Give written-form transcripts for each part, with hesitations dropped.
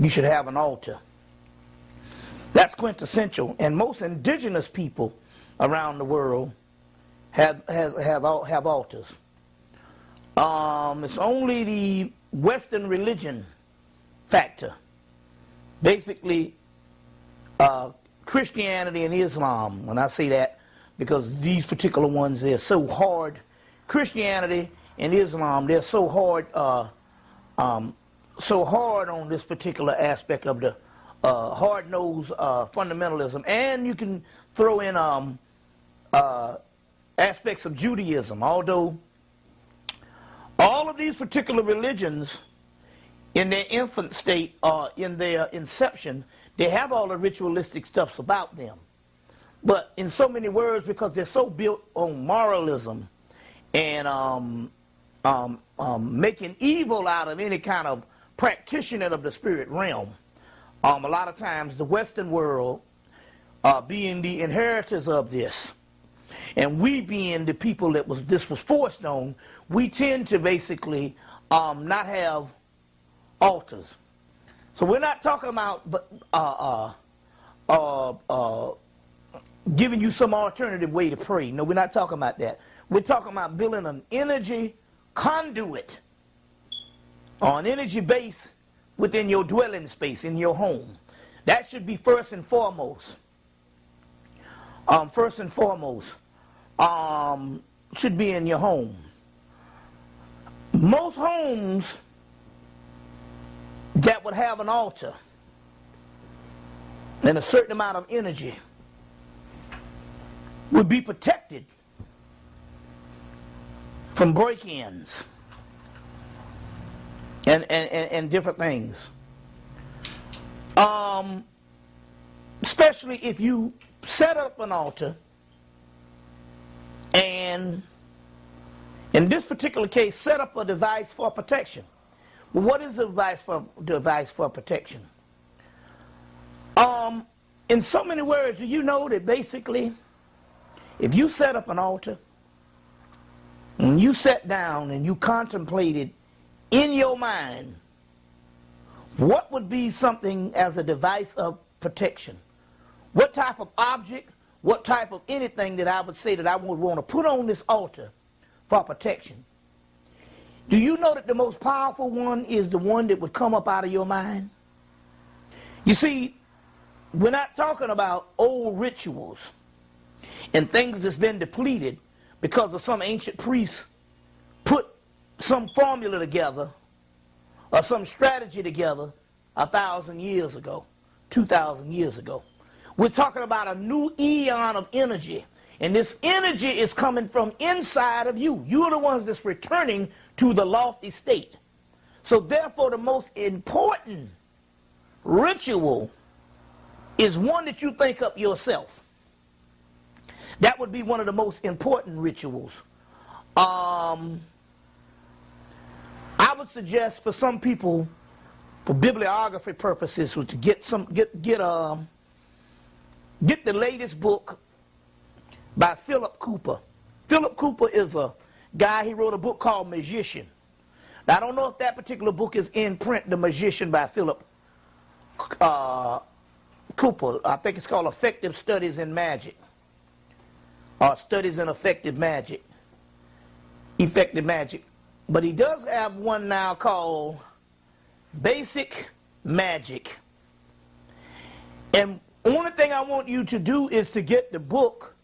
you should have an altar. That's quintessential. And most indigenous people around the world have altars. It's only the Western religion factor. Basically, Christianity and Islam, when I say that, because these particular ones, they're so hard. Christianity and Islam, they're so hard on this particular aspect of the hard-nosed fundamentalism. And you can throw in aspects of Judaism, although all of these particular religions in their infant state or in their inception, they have all the ritualistic stuff about them. But in so many words, because they're so built on moralism and making evil out of any kind of practitioner of the spirit realm, a lot of times the Western world being the inheritors of this, and we being the people that this was forced on, we tend to basically not have altars. So we're not talking about giving you some alternative way to pray. No, we're not talking about that. We're talking about building an energy conduit or an energy base within your dwelling space, in your home. That should be first and foremost. Should be in your home. Most homes that would have an altar and a certain amount of energy would be protected from break-ins and different things. Especially if you set up an altar, and in this particular case, set up a device for protection. Well, what is the device for protection? In so many words, do you know that basically, if you set up an altar, and you sat down and you contemplated in your mind, what would be something as a device of protection? What type of object, what type of anything that I would say that I would want to put on this altar for protection? Do you know that the most powerful one is the one that would come up out of your mind? You see, we're not talking about old rituals and things that's been depleted because of some ancient priest put some formula together or some strategy together 1,000 years ago, 2,000 years ago. We're talking about a new eon of energy, and this energy is coming from inside of you. You're the ones that's returning to the lofty state. So therefore, the most important ritual is one that you think up yourself. That would be one of the most important rituals. I would suggest for some people, for bibliography purposes, to get the latest book by Philip Cooper. Philip Cooper is a guy, he wrote a book called Magician. Now, I don't know if that particular book is in print, The Magician by Philip Cooper. I think it's called Effective Studies in Magic, or Studies in Effective Magic. Effective Magic. But he does have one now called Basic Magic. And only thing I want you to do is to get the book,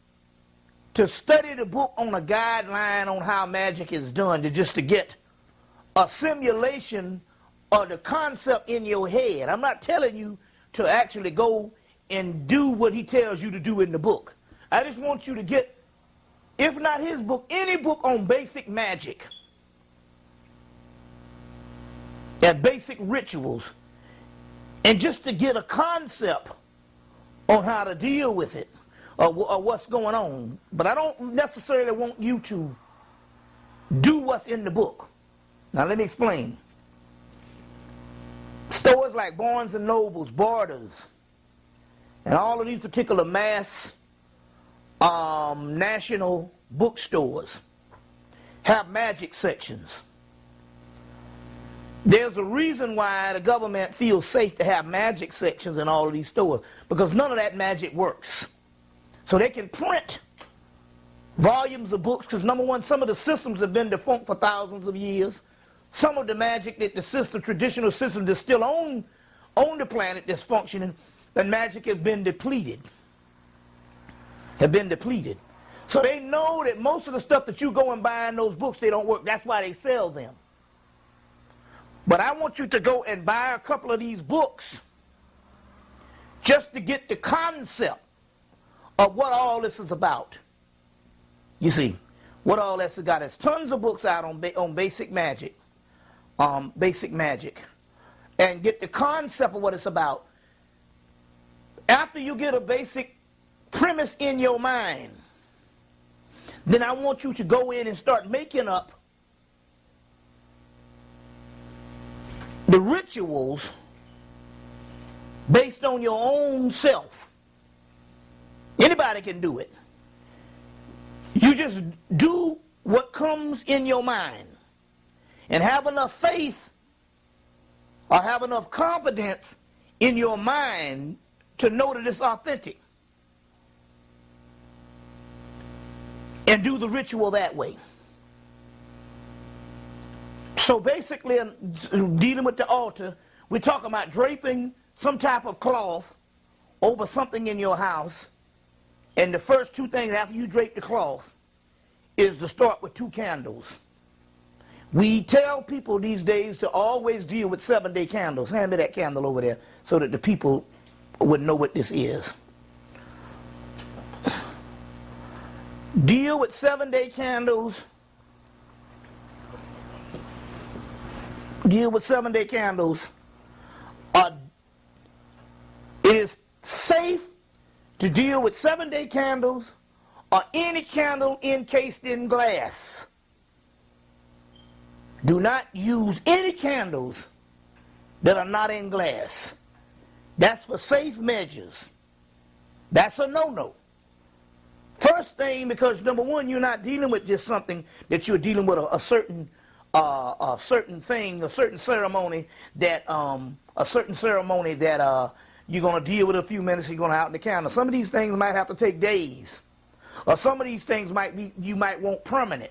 to study the book on a guideline on how magic is done, to get a simulation of the concept in your head. I'm not telling you to actually go and do what he tells you to do in the book. I just want you to get, if not his book, any book on basic magic and basic rituals, and just to get a concept on how to deal with it or what's going on. But I don't necessarily want you to do what's in the book. Now let me explain. Stores like Barnes and Nobles, Borders, and all of these particular mass national bookstores have magic sections. There's a reason why the government feels safe to have magic sections in all of these stores, because none of that magic works. So they can print volumes of books, because number one, some of the systems have been defunct for thousands of years. Some of the magic that the system, traditional system that's still on the planet that's functioning, the magic has been depleted. So they know that most of the stuff that you go and buy in those books, they don't work. That's why they sell them. But I want you to go and buy a couple of these books just to get the concept of what all this is about. You see, what all this has got. There's tons of books out on basic magic. And get the concept of what it's about. After you get a basic premise in your mind, then I want you to go in and start making up the rituals based on your own self. Anybody can do it. You just do what comes in your mind and have enough faith or have enough confidence in your mind to know that it's authentic. And do the ritual that way. So basically, dealing with the altar, we're talking about draping some type of cloth over something in your house. And the first two things after you drape the cloth is to start with 2 candles. We tell people these days to always deal with 7-day candles. Hand me that candle over there so that the people would know what this is. Deal with 7-day candles. Deal with 7-day candles. It is safe to deal with 7-day candles or any candle encased in glass. Do not use any candles that are not in glass. That's for safe measures. That's a no-no. First thing, because number one, you're not dealing with just something that you're dealing with a certain thing, a certain ceremony that you're going to deal with a few minutes. You're going to out in the candle. Some of these things might have to take days, or some of these things you might want permanent.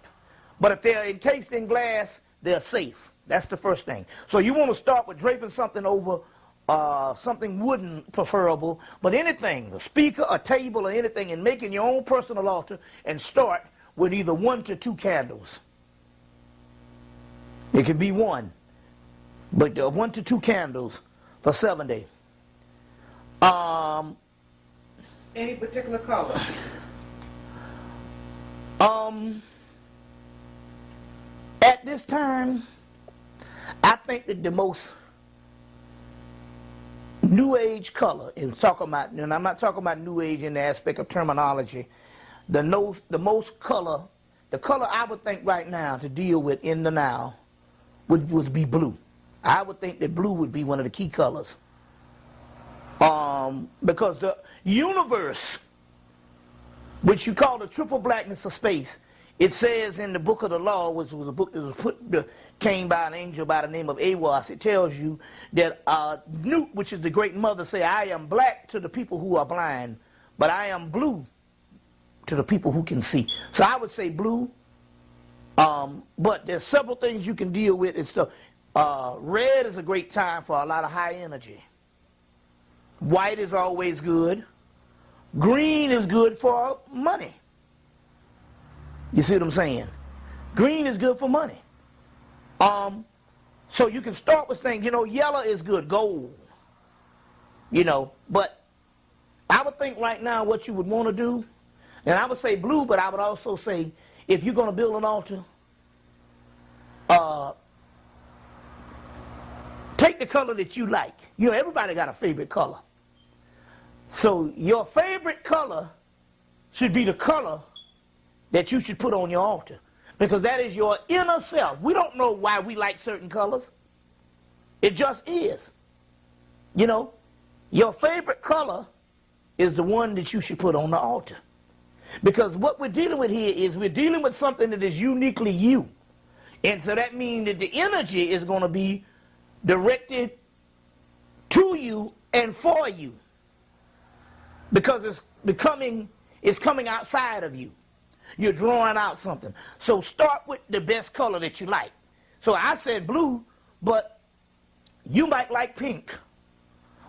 But if they're encased in glass, they're safe. That's the first thing. So you want to start with draping something over something wooden, preferable, but anything, a speaker, a table, or anything, and making your own personal altar, and start with either 1 to 2 candles. It could be 1, but 1 to 2 candles for 7 days. Any particular color? At this time, I think that the most New Age color, and I'm not talking about New Age in the aspect of terminology, the most color, the color I would think right now to deal with in the now would be blue. I would think that blue would be one of the key colors. Because the universe, which you call the triple blackness of space, it says in the book of the law, which was a book that was came by an angel by the name of Awas, it tells you that Newt, which is the great mother, say, I am black to the people who are blind, but I am blue to the people who can see. So I would say blue, but there's several things you can deal with and stuff. Red is a great time for a lot of high energy. White is always good. Green is good for money. You see what I'm saying? Green is good for money. So you can start with things, yellow is good, gold. But I would think right now what you would want to do, and I would say blue, but I would also say if you're going to build an altar, take the color that you like. Everybody got a favorite color. So your favorite color should be the color that you should put on your altar, because that is your inner self. We don't know why we like certain colors. It just is. Your favorite color is the one that you should put on the altar. Because what we're dealing with here is we're dealing with something that is uniquely you. And so that means that the energy is going to be directed to you and for you, because it's coming outside of you. You're drawing out something. So start with the best color that you like. So I said blue, but you might like pink.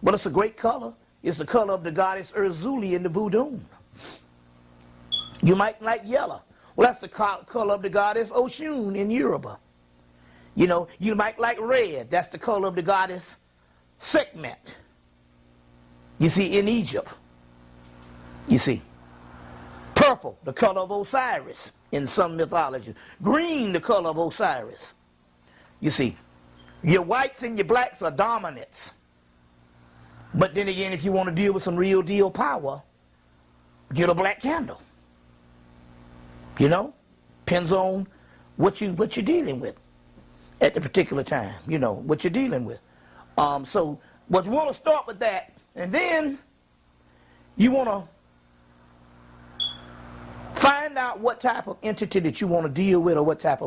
But it's a great color. It's the color of the goddess Urzuli in the Voodoo. You might like yellow. Well, that's the color of the goddess Oshun in Yoruba. You know, you might like red. That's the color of the goddess Sekhmet. You see, in Egypt. You see. Purple, the color of Osiris in some mythology. Green, the color of Osiris. You see. Your whites and your blacks are dominants. But then again, if you want to deal with some real deal power, get a black candle. You know? Depends on what you're dealing with at the particular time. You know, what you're dealing with. So, but you want to start with that, and then you want to find out what type of entity that you want to deal with, or what type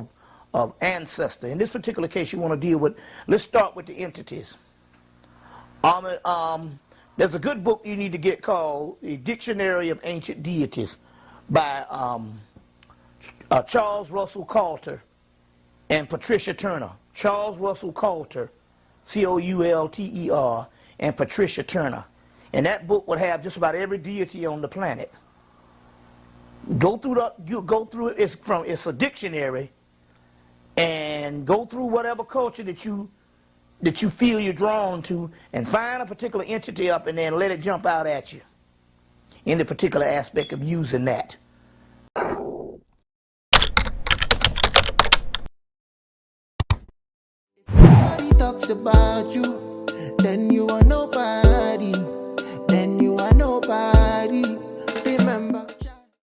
of ancestor. In this particular case, you want to deal with, let's start with the entities. There's a good book you need to get called The Dictionary of Ancient Deities by Charles Russell Coulter and Patricia Turner. Charles Russell Coulter, Coulter, and Patricia Turner. And that book would have just about every deity on the planet. Go through it. It's a dictionary, and go through whatever culture that you feel you're drawn to, and find a particular entity up, and then let it jump out at you in the particular aspect of using that. Nobody talks about you, then you